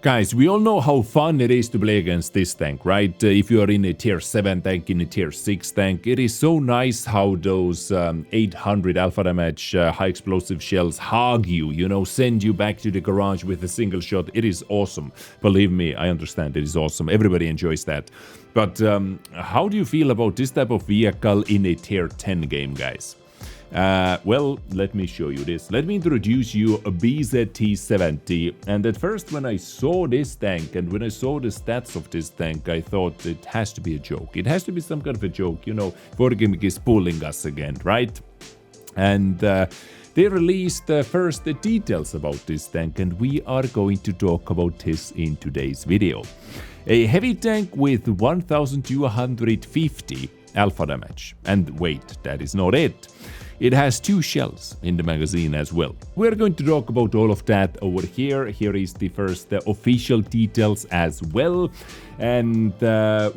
Guys, we all know how fun it is to play against this tank, right? If you are in a tier 7 tank, in a tier 6 tank, it is so nice how those 800 alpha damage high explosive shells hug you, you know, send you back to the garage with a single shot. It is awesome. Believe me, I understand, it is awesome. Everybody enjoys that. But how do you feel about this type of vehicle in a tier 10 game, guys? Well, let me show you this. Let me introduce you a BZT-70. And at first, when I saw this tank and when I saw the stats of this tank, I thought it has to be a joke. It has to be some kind of a joke. You know, Wargaming is pulling us again, right? And they released first the details about this tank, and we are going to talk about this in today's video. A heavy tank with 1250 alpha damage. And wait, that is not it. It has 2 shells in the magazine as well. We're going to talk about all of that over here. Here is the first official details as well. And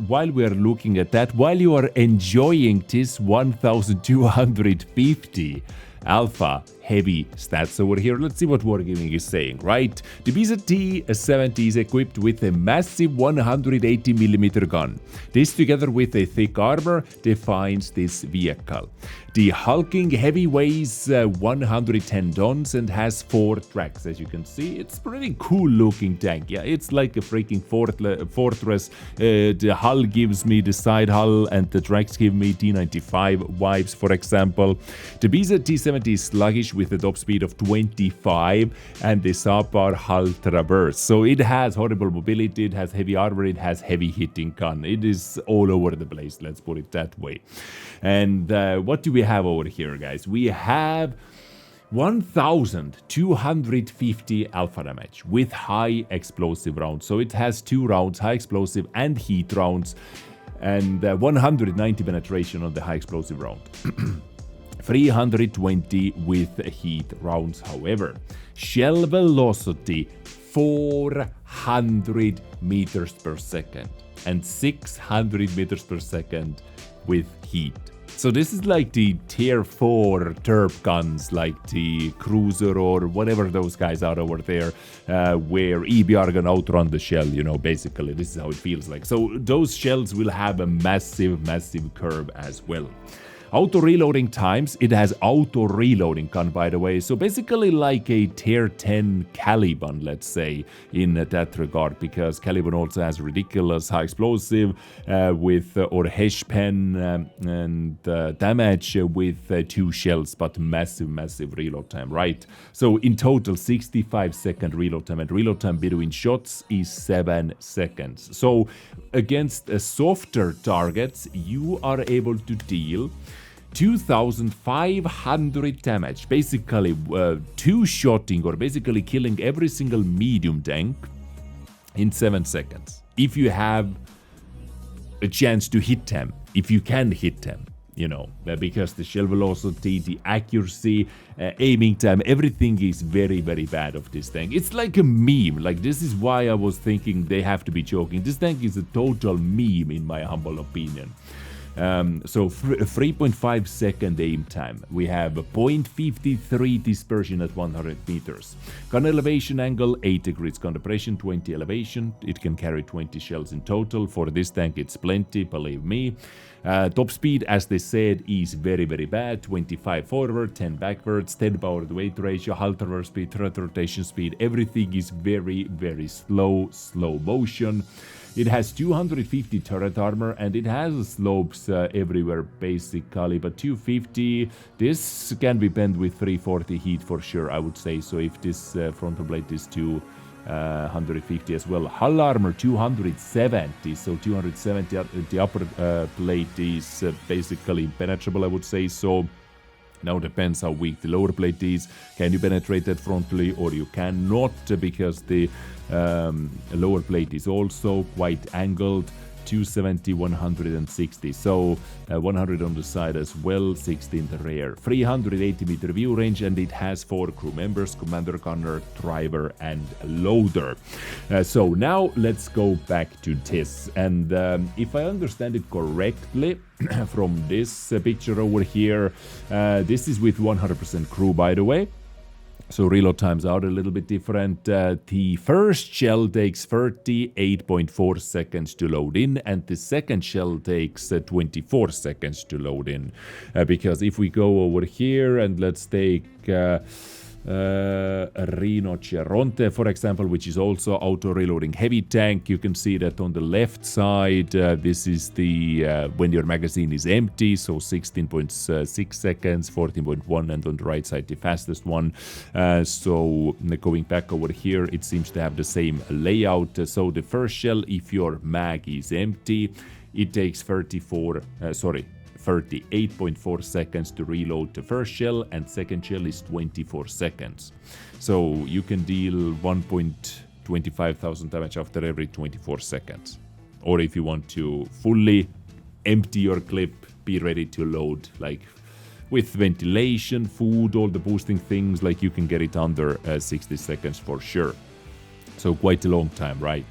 while we are looking at that, while you are enjoying this 1250 alpha heavy stats over here, let's see what Wargaming is saying, right? The BZT-70 is equipped with a massive 180mm gun. This, together with a thick armor, defines this vehicle. The hulking heavy weighs 110 tons and has 4 tracks. As you can see, it's pretty cool looking tank. Yeah, it's like a freaking fortress. The hull gives me the side hull and the tracks give me T95 vibes, for example. The BZT-70 is sluggish with a top speed of 25 and the subpar hull traverse. So it has horrible mobility, it has heavy armor, it has heavy hitting gun. It is all over the place, let's put it that way. And what do we have over here, guys? We have 1250 alpha damage with high explosive rounds. So it has 2 rounds, high explosive and heat rounds, and 190 penetration on the high explosive round. 320 with heat rounds, however. Shell velocity 400 meters per second and 600 meters per second with heat. So this is like the tier 4 turp guns, like the Cruiser or whatever those guys are over there, where EBR can outrun the shell, you know, basically. This is how it feels like. So those shells will have a massive, massive curve as well. Auto reloading times, it has auto reloading gun, by the way, so basically like a tier 10 Caliban, let's say, in that regard, because Caliban also has ridiculous high explosive with or Hesh pen and damage with 2 shells, but massive reload time, right? So in total 65-second reload time, and reload time between shots is 7 seconds. So against softer targets, you are able to deal 2,500 damage, basically 2-shotting or basically killing every single medium tank in 7 seconds. If you have a chance to hit them, if you can hit them, you know, because the shell velocity, the accuracy, aiming time, everything is very bad of this tank. It's like a meme. Like, this is why I was thinking they have to be joking. This tank is a total meme in my humble opinion. So 3.5 second aim time. We have a 0.53 dispersion at 100 meters. Gun elevation angle 8 degrees. Gun depression 20 elevation. It can carry 20 shells in total. For this tank it's plenty, believe me. Top speed, as they said, is very bad. 25 forward, 10 backwards, 10 power to weight ratio, hull traverse speed, thread rotation speed. Everything is very slow motion. It has 250 turret armor and it has slopes everywhere basically, but 250, this can be bent with 340 heat for sure, I would say. So if this frontal blade is 250 as well. Hull armor 270, so 270 the upper plate is basically impenetrable, I would say. So now depends how weak the lower plate is. Can you penetrate that frontally or you cannot, because the lower plate is also quite angled. 270, 160, so 100 on the side as well, 60 in the rear. 380 meter view range, and it has 4 crew members: commander, gunner, driver and loader. So now let's go back to this, and if I understand it correctly from this picture over here, this is with 100% crew, by the way. So reload times are a little bit different. The first shell takes 38.4 seconds to load in, and the second shell takes 24 seconds to load in. Because if we go over here and let's take Rinoceronte, for example, which is also auto-reloading heavy tank, you can see that on the left side, this is the when your magazine is empty, so 16.6 seconds, 14.1, and on the right side, the fastest one. So going back over here, it seems to have the same layout. So the first shell, if your mag is empty, it takes 38.4 seconds to reload the first shell, and second shell is 24 seconds. So you can deal 1.25,000 damage after every 24 seconds. Or if you want to fully empty your clip, be ready to load, like with ventilation, food, all the boosting things, like you can get it under 60 seconds for sure. So quite a long time, right?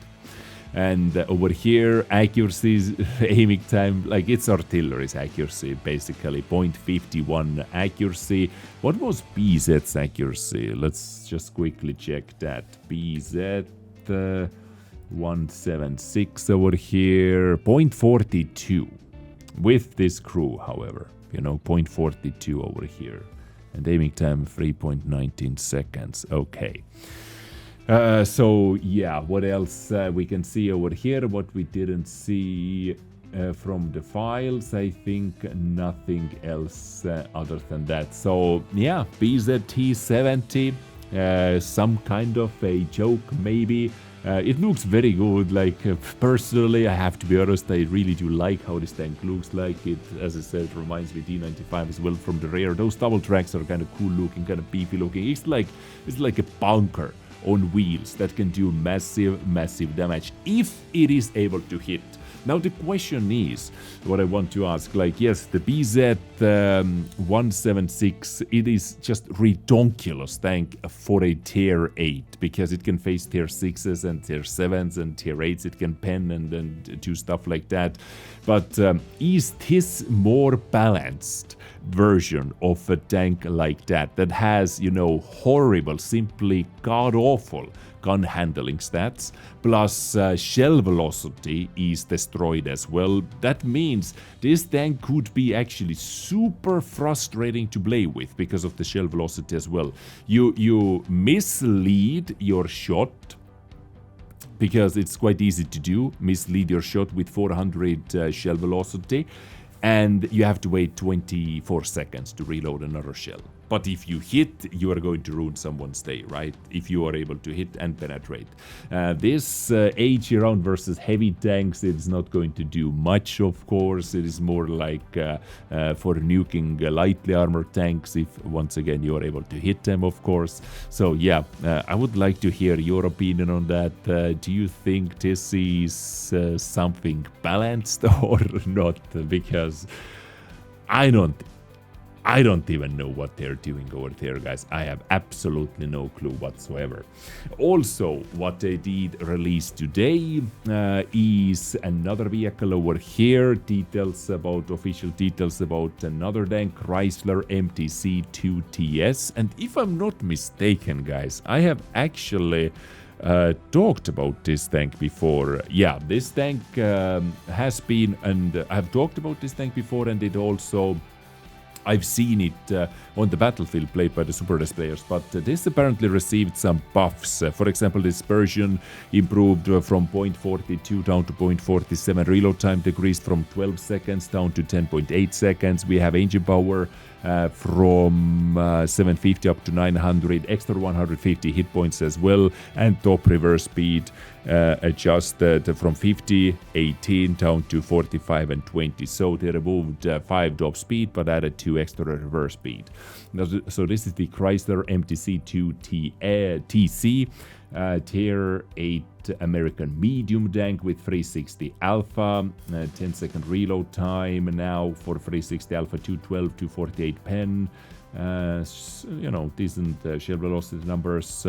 And over here, accuracy, aiming time, like it's artillery's accuracy, basically 0.51 accuracy. What was BZ's accuracy? Let's just quickly check that. BZ-176 over here, 0.42. With this crew, however, 0.42 over here. And aiming time 3.19 seconds. Okay. So yeah, what else we can see over here? What we didn't see from the files, I think nothing else other than that. So yeah, BZT-70, some kind of a joke maybe. It looks very good. Like personally, I have to be honest, I really do like how this tank looks like. It, as I said, reminds me D95 as well from the rear. Those double tracks are kind of cool looking, kind of beefy looking. It's like a bunker on wheels that can do massive damage if it is able to hit. Now the question is, what I want to ask, like, yes, the BZ-176, it is just redonkulous tank for a tier 8, because it can face tier 6s and tier 7s and tier 8s, it can pen and do stuff like that. But is this more balanced version of a tank like that has, horrible, simply god-awful gun handling stats, plus shell velocity is destroyed as well? That means this tank could be actually super frustrating to play with because of the shell velocity as well. You mislead your shot, because it's quite easy to do, mislead your shot with 400 shell velocity, and you have to wait 24 seconds to reload another shell. But if you hit, you are going to ruin someone's day, right? If you are able to hit and penetrate. This AG round versus heavy tanks, it's not going to do much, of course. It is more like for nuking lightly armored tanks, if once again you are able to hit them, of course. So yeah, I would like to hear your opinion on that. Do you think this is something balanced or not? Because I don't even know what they're doing over there, guys. I have absolutely no clue whatsoever. Also, what they did release today is another vehicle over here. Official details about another tank, Chrysler MTC 2TS. And if I'm not mistaken, guys, I have actually talked about this tank before. Yeah, this tank has been, and I've talked about this tank before, and it also, I've seen it on the battlefield played by the Supertest players, but this apparently received some buffs. For example, dispersion improved from 0.42 down to 0.47. Reload time decreased from 12 seconds down to 10.8 seconds. We have engine power from 750 up to 900, extra 150 hit points as well, and top reverse speed adjusted from 50, 18 down to 45 and 20. So they removed 5 top speed but added 2 extra reverse speed. So this is the Chrysler MTC 2TC tier 8 American medium tank with 360 alpha, 10-second reload time now for 360 alpha, 212 to 48 pen. Decent shell velocity numbers,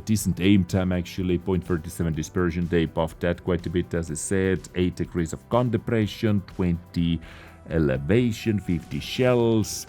decent aim time actually, 0.37 dispersion. They buffed that quite a bit, as I said. 8 degrees of gun depression, 20 elevation, 50 shells.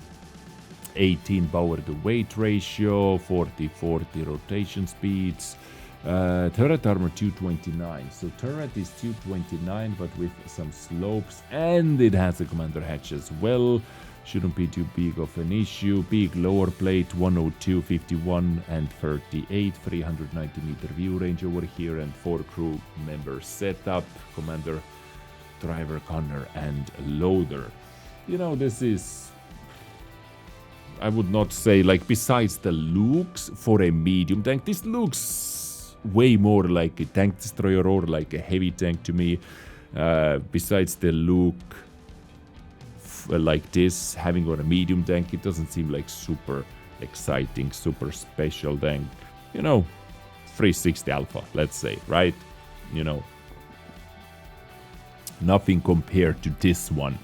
18 power to weight ratio, 40-40 rotation speeds. Turret armor 229. So turret is 229, but with some slopes, and it has a commander hatch as well. Shouldn't be too big of an issue. Big lower plate 102, 51, and 38. 390 meter view range over here, and 4 crew members setup. Commander, driver, gunner, and loader. You know, this is, I would not say, like, besides the looks for a medium tank, this looks way more like a tank destroyer or like a heavy tank to me. Besides the look like this, having on a medium tank, it doesn't seem like super exciting, super special tank. You know, 360 Alpha, let's say, right? You know, nothing compared to this one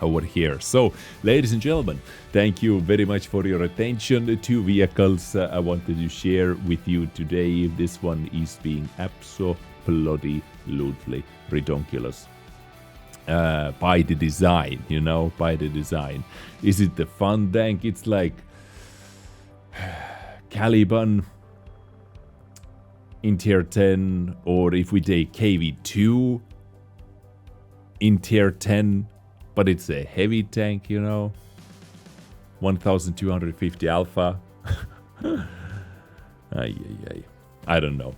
over here. So, ladies and gentlemen, thank you very much for your attention. The 2 vehicles I wanted to share with you today. This one is being absolutely ridiculous. By the design, you know, by the design. Is it the fun tank? It's like Caliban in tier 10, or if we take KV2 in tier 10, but it's a heavy tank, you know, 1250 Alpha. I don't know.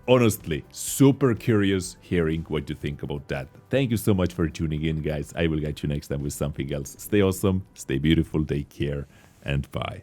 Honestly, super curious hearing what you think about that. Thank you so much for tuning in, guys. I will catch you next time with something else. Stay awesome, stay beautiful, take care, and bye.